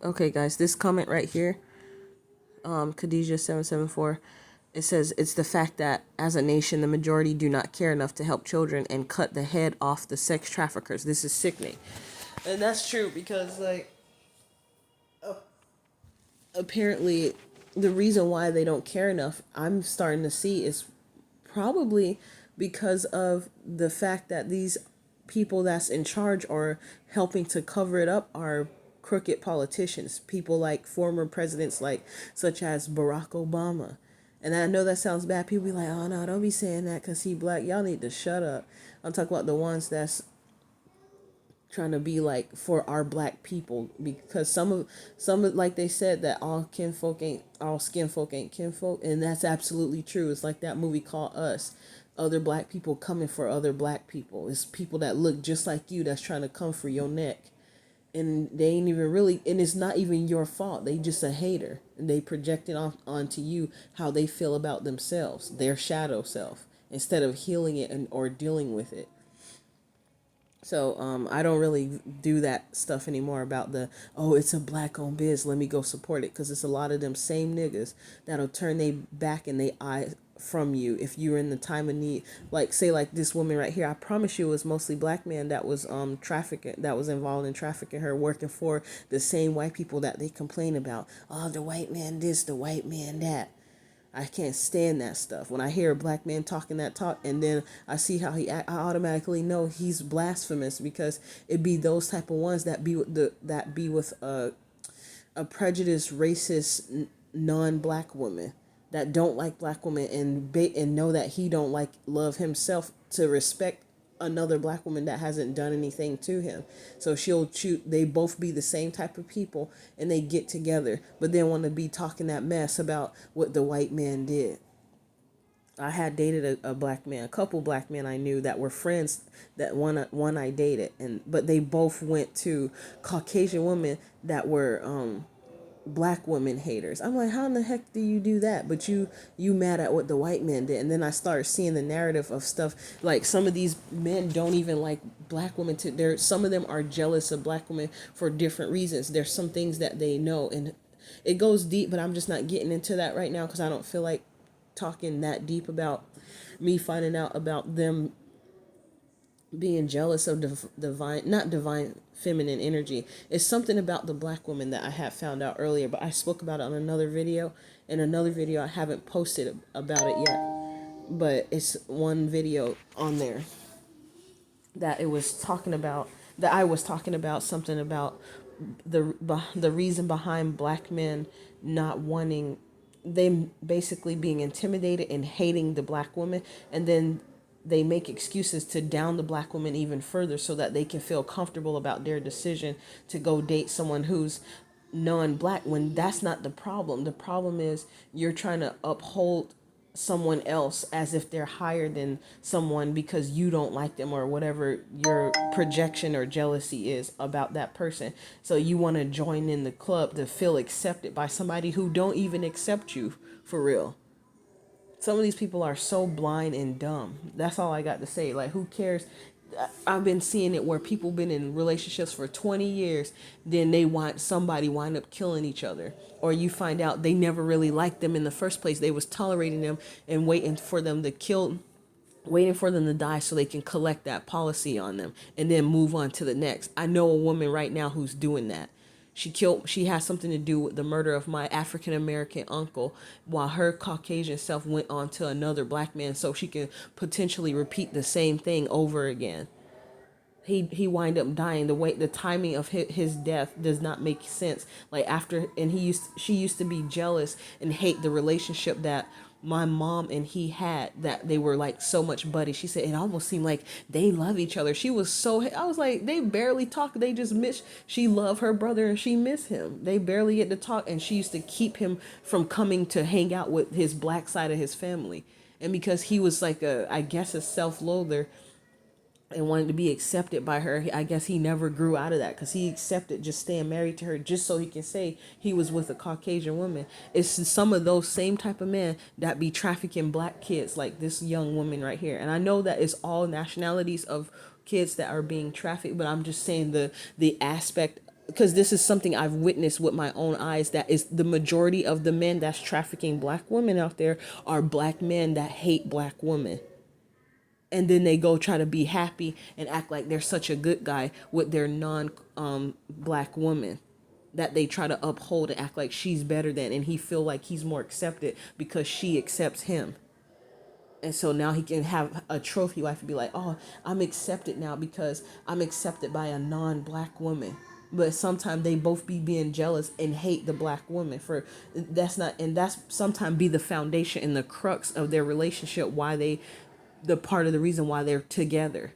Okay, guys, this comment right here, Khadijah774, it says it's the fact that as a nation, the majority do not care enough to help children and cut the head off the sex traffickers. This is sickening. And that's true because, like, apparently the reason why they don't care enough, I'm starting to see, is probably because of the fact that these people that's in charge or helping to cover it up are crooked politicians, people like former presidents, like such as Barack Obama. And I know that sounds bad. People be like, oh no, don't be saying that because he black. Y'all need to shut up. I'm talking about the ones that's trying to be like for our black people, because some of like they said that all kinfolk ain't all skin folk ain't kinfolk, and that's absolutely true. It's like that movie called Us. Other black people coming for other black people. It's people that look just like you that's trying to come for your neck, and they ain't even really, and it's not even your fault. They just a hater, and they projecting off onto you how they feel about themselves, their shadow self, instead of healing it and or dealing with it. So I don't really do that stuff anymore about the, oh, it's a black owned biz, let me go support it, because it's a lot of them same niggas that'll turn their back and they eye from you if you're in the time of need. Like say like this woman right here, I promise you it was mostly black men that was trafficking, that was involved in trafficking her, working for the same white people that they complain about. Oh, the white man this, the white man that. I can't stand that stuff. When I hear a black man talking that talk and then I see how he act, I automatically know he's blasphemous, because it be those type of ones that be with a prejudiced, racist, non-black woman that don't like black women, and know that he don't like love himself to respect another black woman that hasn't done anything to him. So she'll choose, they both be the same type of people and they get together, but then want to be talking that mess about what the white man did. I had dated a black man, a couple black men I knew that were friends, that one I dated, and but they both went to Caucasian women that were black women haters. I'm like, how in the heck do you do that? But you mad at what the white man did. And then I start seeing the narrative of stuff like some of these men don't even like black women. Some of them are jealous of black women for different reasons. There's some things that they know, and it goes deep, but I'm just not getting into that right now because I don't feel like talking that deep about me finding out about them being jealous of divine, not divine, feminine energy. It's something about the black woman that I had found out earlier, but I spoke about it on another video. In another video, I haven't posted about it yet, but it's one video on there that it was talking about, that I was talking about something about the reason behind black men not wanting, them basically being intimidated and hating the black woman, and then they make excuses to down the black woman even further so that they can feel comfortable about their decision to go date someone who's non-black, when that's not the problem. The problem is you're trying to uphold someone else as if they're higher than someone because you don't like them or whatever your projection or jealousy is about that person. So you want to join in the club to feel accepted by somebody who don't even accept you for real. Some of these people are so blind and dumb. That's all I got to say. Like, who cares? I've been seeing it where people been in relationships for 20 years, then they wind up killing each other, or you find out they never really liked them in the first place. They was tolerating them and waiting for them to die so they can collect that policy on them and then move on to the next. I know a woman right now who's doing that. She has something to do with the murder of my African American uncle, while her Caucasian self went on to another black man so she can potentially repeat the same thing over again. He wind up dying. The timing of his death does not make sense. Like after, and she used to be jealous and hate the relationship that my mom and he had, that they were like so much buddy. She said it almost seemed like they love each other. She was so, I was like, they barely talk, they just miss. She loved her brother and she miss him. They barely get to talk, and she used to keep him from coming to hang out with his black side of his family. And because he was like I guess a self-loather and wanted to be accepted by her, I guess he never grew out of that, because he accepted just staying married to her just so he can say he was with a Caucasian woman. It's some of those same type of men that be trafficking black kids, like this young woman right here. And I know that it's all nationalities of kids that are being trafficked, but I'm just saying the aspect because this is something I've witnessed with my own eyes, that is the majority of the men that's trafficking black women out there are black men that hate black women. And then they go try to be happy and act like they're such a good guy with their non black woman, that they try to uphold and act like she's better than, and he feel like he's more accepted because she accepts him. And so now he can have a trophy wife and be like, oh, I'm accepted now because I'm accepted by a non-black woman. But sometimes they both be being jealous and hate the black woman for that's not, and that's sometimes be the foundation and the crux of their relationship, why they, the part of the reason why they're together,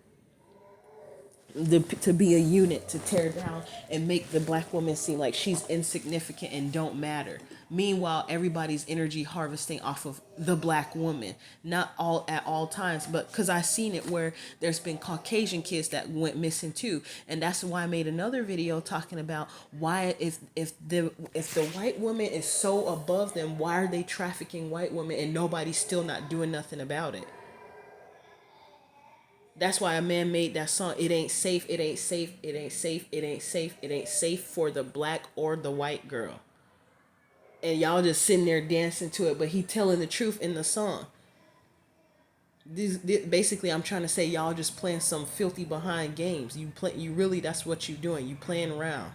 to be a unit, to tear down and make the black woman seem like she's insignificant and don't matter. Meanwhile, everybody's energy harvesting off of the black woman, not all at all times, but because I seen it where there's been Caucasian kids that went missing too, and that's why I made another video talking about why if the white woman is so above them, why are they trafficking white women and nobody's still not doing nothing about it? That's why a man made that song. It ain't safe, it ain't safe, it ain't safe, it ain't safe, it ain't safe for the black or the white girl. And y'all just sitting there dancing to it, but he telling the truth in the song. Basically, I'm trying to say y'all just playing some filthy behind games. You really, that's what you doing. You playing around.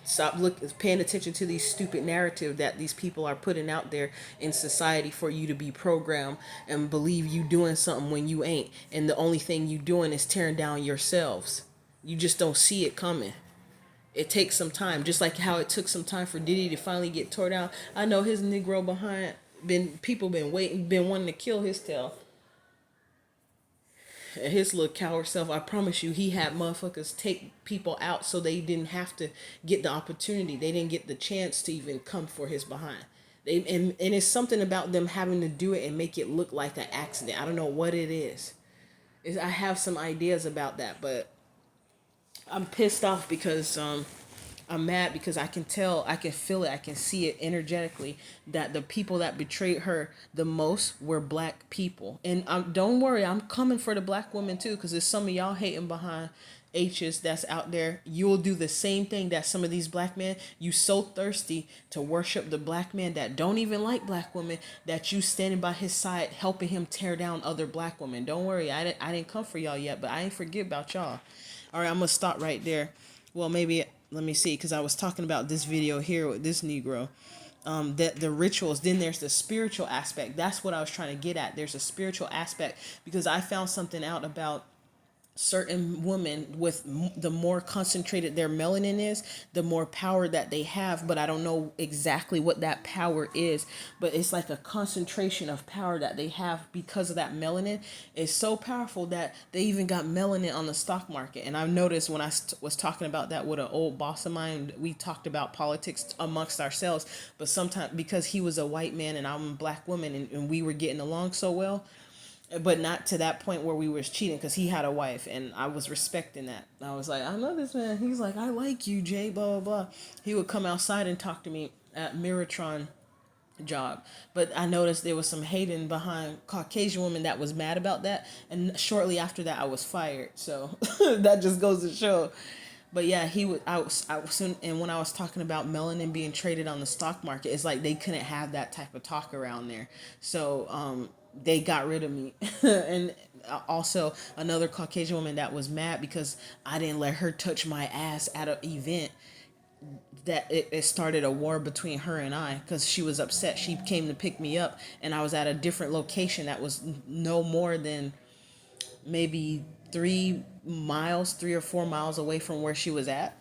Stop paying attention to these stupid narrative that these people are putting out there in society for you to be programmed and believe you doing something when you ain't. And the only thing you doing is tearing down yourselves. You just don't see it coming. It takes some time, just like how it took some time for Diddy to finally get tore down. I know his Negro behind people been waiting, been wanting to kill his tail. His little coward self, I promise you, he had motherfuckers take people out so they didn't have to get the opportunity. They didn't get the chance to even come for his behind. And it's something about them having to do it and make it look like an accident. I don't know what it is. I have some ideas about that, but I'm pissed off because I'm mad because I can tell, I can feel it, I can see it energetically that the people that betrayed her the most were black people. And don't worry, I'm coming for the black women too, because there's some of y'all hating behind H's that's out there. You'll do the same thing that some of these black men, you so thirsty to worship the black man that don't even like black women, that you standing by his side helping him tear down other black women. Don't worry, I didn't come for y'all yet, but I ain't forget about y'all. All right, I'm gonna stop right there. Well, maybe let me see, because I was talking about this video here with this Negro. That the rituals, then there's the spiritual aspect. That's what I was trying to get at. There's a spiritual aspect because I found something out about certain women with the more concentrated their melanin is, the more power that they have. But I don't know exactly what that power is, but it's like a concentration of power that they have because of that melanin is so powerful that they even got melanin on the stock market. And I've noticed when I was talking about that with an old boss of mine, we talked about politics amongst ourselves, but sometimes because he was a white man and I'm a black woman, and we were getting along so well, but not to that point where we was cheating, because he had a wife and I was respecting that. I was like, I know this man. He's like, I like you, Jay, blah, blah, blah. He would come outside and talk to me at Miratron job. But I noticed there was some hating behind Caucasian women that was mad about that. And shortly after that, I was fired. So that just goes to show. But yeah, I was, and when I was talking about melanin being traded on the stock market, it's like they couldn't have that type of talk around there. So, they got rid of me. And also another Caucasian woman that was mad because I didn't let her touch my ass at an event, that it started a war between her and I, because she was upset. She came to pick me up and I was at a different location that was no more than maybe 3 or 4 miles away from where she was at.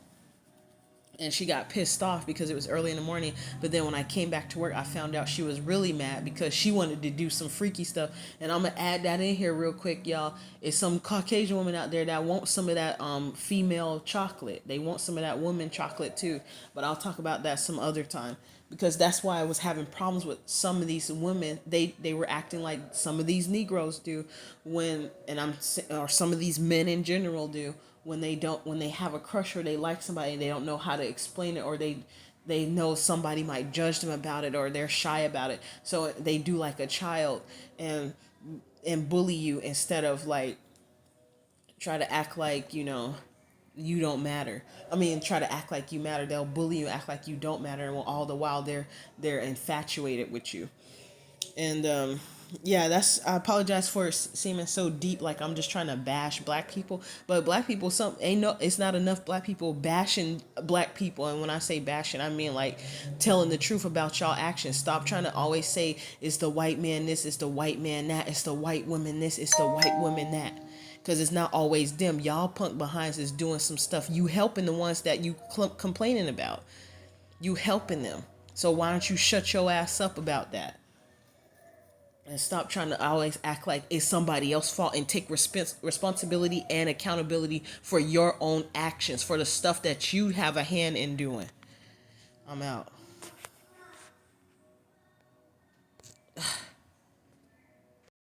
And she got pissed off because it was early in the morning. But then when I came back to work, I found out she was really mad because she wanted to do some freaky stuff. And I'm going to add that in here real quick, y'all. It's some Caucasian woman out there that wants some of that female chocolate. They want some of that woman chocolate too. But I'll talk about that some other time, because that's why I was having problems with some of these women. They were acting like some of these Negroes do or some of these men in general do, when they have a crush or they like somebody and they don't know how to explain it, or they know somebody might judge them about it, or they're shy about it. So they do like a child and bully you instead of like try to act like, you don't matter. I mean, try to act like you matter. They'll bully you, act like you don't matter, and all the while they're infatuated with you. And yeah, that's, I apologize for seeming so deep, like I'm just trying to bash black people. But black people, some ain't no, it's not enough black people bashing black people. And when I say bashing, I mean like telling the truth about y'all actions. Stop trying to always say it's the white man this, it's the white man that, it's the white woman this, it's the white woman that. Because it's not always them. Y'all punk behinds is doing some stuff. You helping the ones that you complaining about. You helping them. So why don't you shut your ass up about that? And stop trying to always act like it's somebody else's fault, and take responsibility and accountability for your own actions, for the stuff that you have a hand in doing. I'm out.